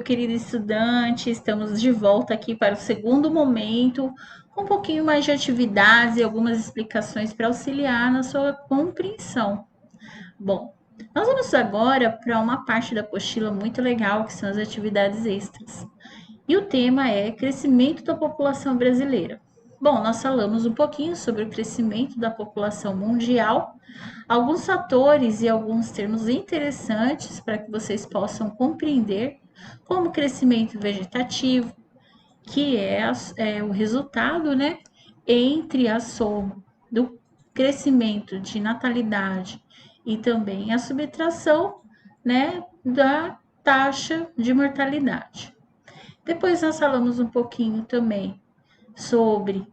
querido estudante, estamos de volta aqui para o segundo momento, com um pouquinho mais de atividades e algumas explicações para auxiliar na sua compreensão. Bom, nós vamos agora para uma parte da apostila muito legal, que são as atividades extras. E o tema é crescimento da população brasileira. Bom, nós falamos um pouquinho sobre o crescimento da população mundial, alguns fatores e alguns termos interessantes para que vocês possam compreender, como o crescimento vegetativo, que é o resultado, né, entre a soma do crescimento de natalidade e também a subtração, né, da taxa de mortalidade. Depois nós falamos um pouquinho também sobre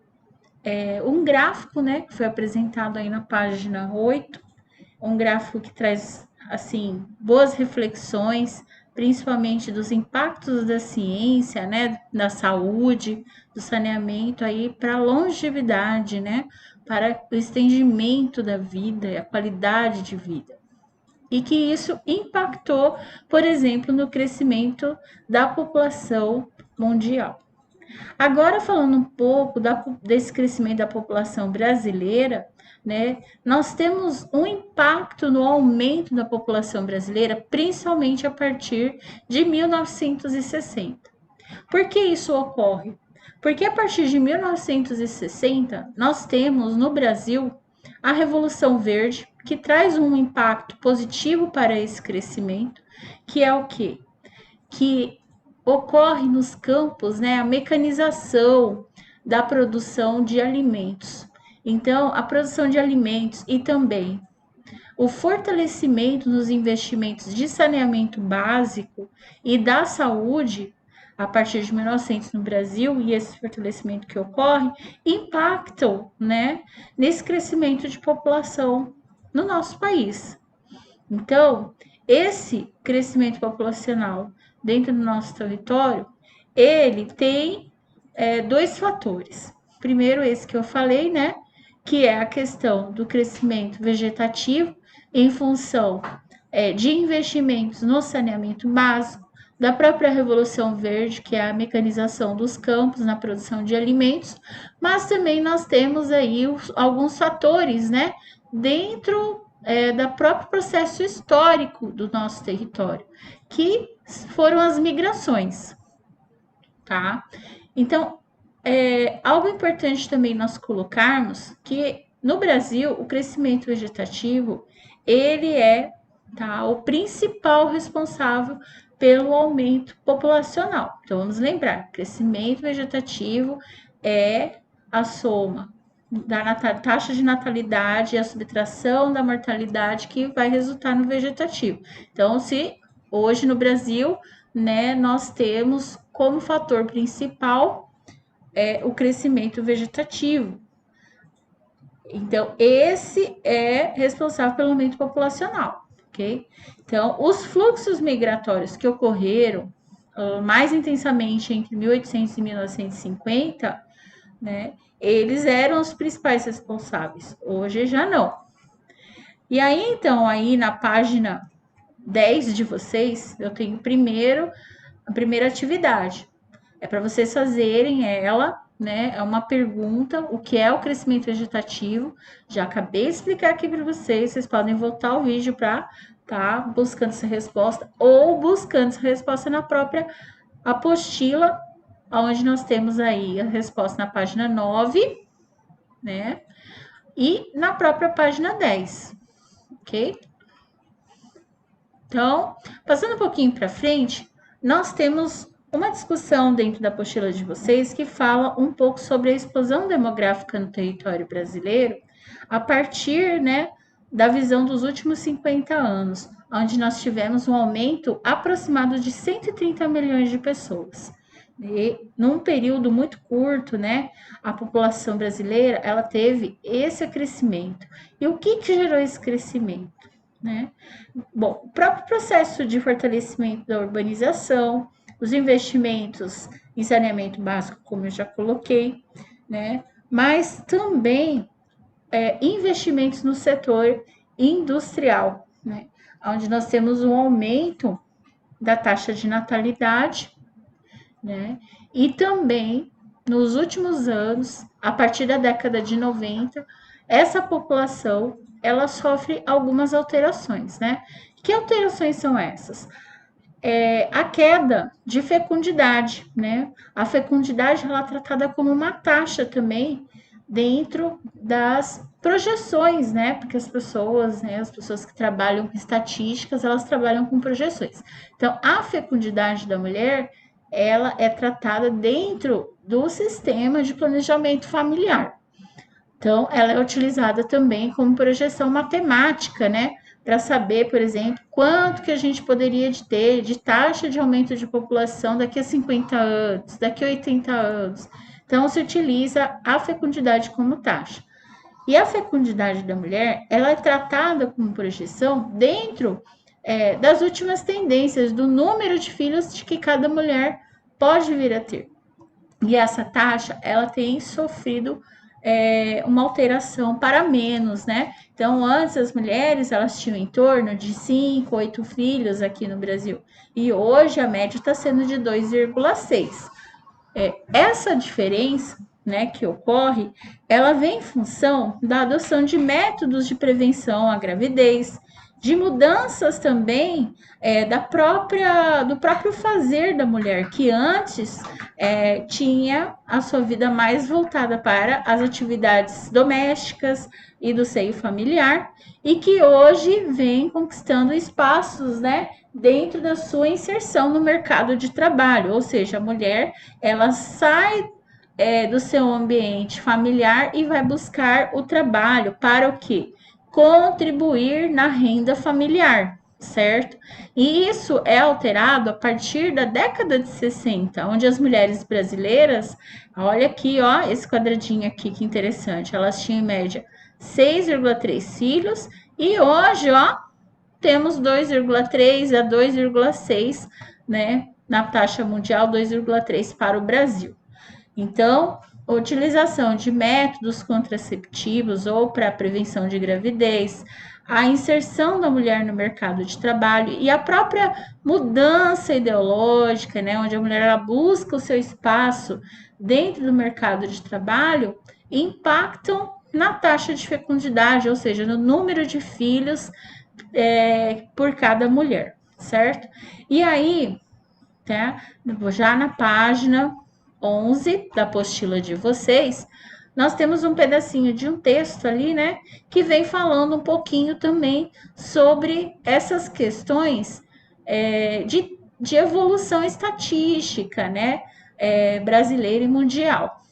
um gráfico, né, que foi apresentado aí na página 8, um gráfico que traz, assim, boas reflexões, principalmente dos impactos da ciência, né, da saúde, do saneamento aí para a longevidade, né, para o estendimento da vida e a qualidade de vida. E que isso impactou, por exemplo, no crescimento da população mundial. Agora, falando um pouco desse crescimento da população brasileira, né, nós temos um impacto no aumento da população brasileira, principalmente a partir de 1960. Por que isso ocorre? Porque a partir de 1960, nós temos no Brasil a Revolução Verde, que traz um impacto positivo para esse crescimento, que é o quê? Que ocorre nos campos, né, a mecanização da produção de alimentos. Então, a produção de alimentos e também o fortalecimento nos investimentos de saneamento básico e da saúde, a partir de 1900 no Brasil, e esse fortalecimento que ocorre, impactam, né, nesse crescimento de população no nosso país. Então, esse crescimento populacional dentro do nosso território, ele tem dois fatores. Primeiro, esse que eu falei, né? Que é a questão do crescimento vegetativo em função de investimentos no saneamento básico, da própria Revolução Verde, que é a mecanização dos campos na produção de alimentos, mas também nós temos aí alguns fatores, né? Dentro do próprio processo histórico do nosso território, que foram as migrações, tá? Então, algo importante também nós colocarmos que no Brasil o crescimento vegetativo ele é o principal responsável pelo aumento populacional. Então vamos lembrar, crescimento vegetativo é a soma da taxa de natalidade e a subtração da mortalidade que vai resultar no vegetativo. Então, se hoje no Brasil, né, nós temos como fator principal o crescimento vegetativo. Então, esse é responsável pelo aumento populacional, ok? Então, os fluxos migratórios que ocorreram mais intensamente entre 1800 e 1950, né, eles eram os principais responsáveis. Hoje já não. E aí, então, aí na página 10 de vocês, eu tenho a primeira atividade. É para vocês fazerem ela, né? É uma pergunta, o que é o crescimento vegetativo? Já acabei de explicar aqui para vocês podem voltar ao vídeo para buscando essa resposta ou buscando essa resposta na própria apostila, onde nós temos aí a resposta na página 9, né? E na própria página 10, ok? Então, passando um pouquinho para frente, nós temos uma discussão dentro da apostila de vocês que fala um pouco sobre a explosão demográfica no território brasileiro a partir, né, da visão dos últimos 50 anos, onde nós tivemos um aumento aproximado de 130 milhões de pessoas. E num período muito curto, né, a população brasileira, ela teve esse crescimento. E o que gerou esse crescimento, né? Bom, o próprio processo de fortalecimento da urbanização, os investimentos em saneamento básico, como eu já coloquei, né? Mas também investimentos no setor industrial, né? Onde nós temos um aumento da taxa de natalidade, né? E também, nos últimos anos, a partir da década de 90, essa população, ela sofre algumas alterações, né? Que alterações são essas? A queda de fecundidade, né? A fecundidade ela é tratada como uma taxa também dentro das projeções, né? Porque as pessoas, né, as pessoas que trabalham com estatísticas, elas trabalham com projeções. Então, a fecundidade da mulher, ela é tratada dentro do sistema de planejamento familiar. Então, ela é utilizada também como projeção matemática, né? Para saber, por exemplo, quanto que a gente poderia ter de taxa de aumento de população daqui a 50 anos, daqui a 80 anos. Então, se utiliza a fecundidade como taxa. E a fecundidade da mulher, ela é tratada como projeção dentro das últimas tendências do número de filhos que cada mulher pode vir a ter. E essa taxa, ela tem sofrido uma alteração para menos, né? Então, antes as mulheres, elas tinham em torno de 5, 8 filhos aqui no Brasil. E hoje a média está sendo de 2,6. Essa diferença, né, que ocorre, ela vem em função da adoção de métodos de prevenção à gravidez, de mudanças também do próprio fazer da mulher, que antes tinha a sua vida mais voltada para as atividades domésticas e do seio familiar, e que hoje vem conquistando espaços, né, dentro da sua inserção no mercado de trabalho, ou seja, a mulher ela sai do seu ambiente familiar e vai buscar o trabalho para o quê? Contribuir na renda familiar, certo? E isso é alterado a partir da década de 60, onde as mulheres brasileiras, olha aqui, ó, esse quadradinho aqui, que interessante, elas tinham em média 6,3 filhos e hoje, ó, temos 2,3 a 2,6, né, na taxa mundial, 2,3 para o Brasil. Então, a utilização de métodos contraceptivos ou para a prevenção de gravidez, a inserção da mulher no mercado de trabalho e a própria mudança ideológica, né, onde a mulher ela busca o seu espaço dentro do mercado de trabalho, impactam na taxa de fecundidade, ou seja, no número de filhos por cada mulher, certo? E aí, tá? Já na página 11 da apostila de vocês, nós temos um pedacinho de um texto ali, né, que vem falando um pouquinho também sobre essas questões de evolução estatística, né, brasileira e mundial.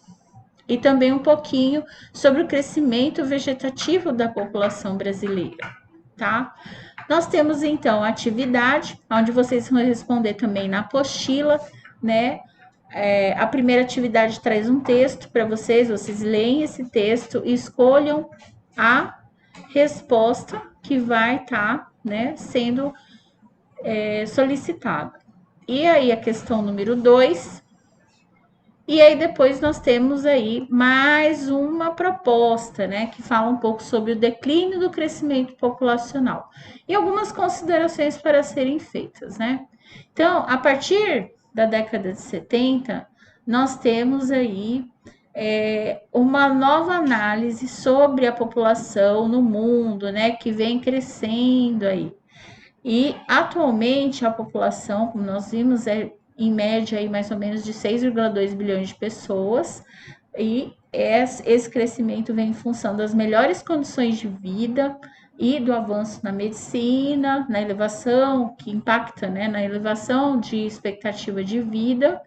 E também um pouquinho sobre o crescimento vegetativo da população brasileira, tá? Nós temos, então, a atividade, onde vocês vão responder também na apostila, né? A primeira atividade traz um texto para vocês leem esse texto e escolham a resposta que vai estar, né, sendo solicitada. E aí a questão número 2. E aí depois nós temos aí mais uma proposta, né, que fala um pouco sobre o declínio do crescimento populacional e algumas considerações para serem feitas, né? Então, a partir da década de 70, nós temos aí uma nova análise sobre a população no mundo, né, que vem crescendo aí. E atualmente a população, como nós vimos, em média aí mais ou menos de 6,2 bilhões de pessoas, e esse crescimento vem em função das melhores condições de vida e do avanço na medicina, na elevação, que impacta, né, na elevação de expectativa de vida.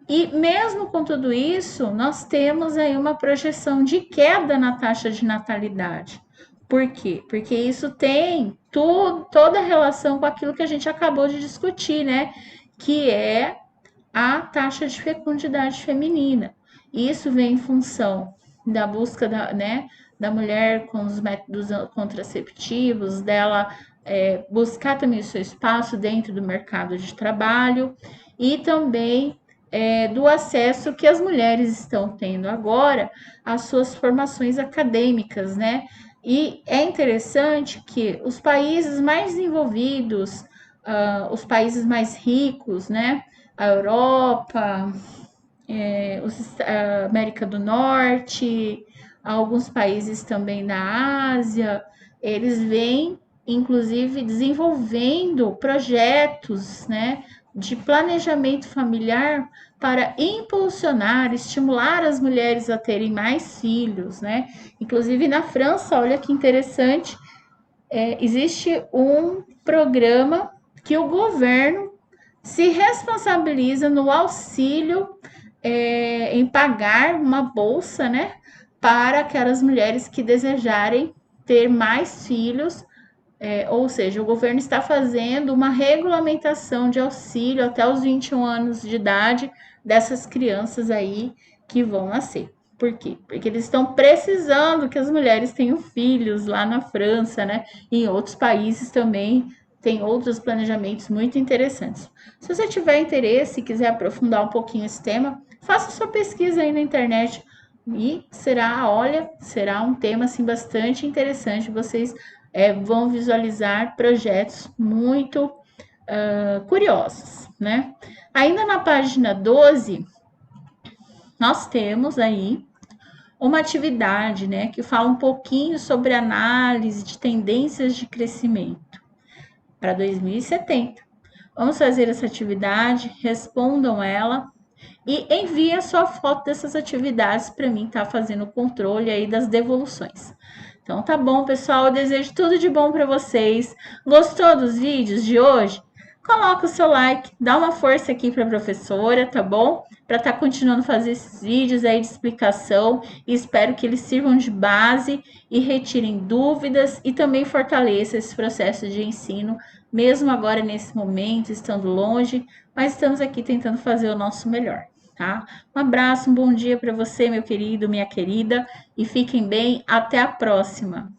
E mesmo com tudo isso, nós temos aí uma projeção de queda na taxa de natalidade. Por quê? Porque isso tem toda a relação com aquilo que a gente acabou de discutir, né? Que é a taxa de fecundidade feminina. Isso vem em função da busca da mulher com os métodos contraceptivos, dela buscar também o seu espaço dentro do mercado de trabalho e também do acesso que as mulheres estão tendo agora às suas formações acadêmicas, né? E é interessante que os países mais desenvolvidos os países mais ricos, né? A Europa, a América do Norte, alguns países também na Ásia, eles vêm, inclusive, desenvolvendo projetos, né, de planejamento familiar para impulsionar, estimular as mulheres a terem mais filhos, né? Inclusive na França, olha que interessante, existe um programa que o governo se responsabiliza no auxílio em pagar uma bolsa, né, para aquelas mulheres que desejarem ter mais filhos, ou seja, o governo está fazendo uma regulamentação de auxílio até os 21 anos de idade dessas crianças aí que vão nascer. Por quê? Porque eles estão precisando que as mulheres tenham filhos lá na França, né? E em outros países também tem outros planejamentos muito interessantes. Se você tiver interesse e quiser aprofundar um pouquinho esse tema, faça sua pesquisa aí na internet e será um tema assim bastante interessante. Vocês vão visualizar projetos muito curiosos, né? Ainda na página 12, nós temos aí uma atividade, né, que fala um pouquinho sobre análise de tendências de crescimento para 2070. Vamos fazer essa atividade, respondam ela e enviem a sua foto dessas atividades para mim estar fazendo o controle aí das devoluções. Então tá bom, pessoal, eu desejo tudo de bom para vocês. Gostou dos vídeos de hoje? Coloca o seu like, dá uma força aqui para a professora, tá bom? Para estar continuando a fazer esses vídeos aí de explicação e espero que eles sirvam de base e retirem dúvidas e também fortaleça esse processo de ensino, mesmo agora nesse momento, estando longe, mas estamos aqui tentando fazer o nosso melhor, tá? Um abraço, um bom dia para você, meu querido, minha querida, e fiquem bem, até a próxima!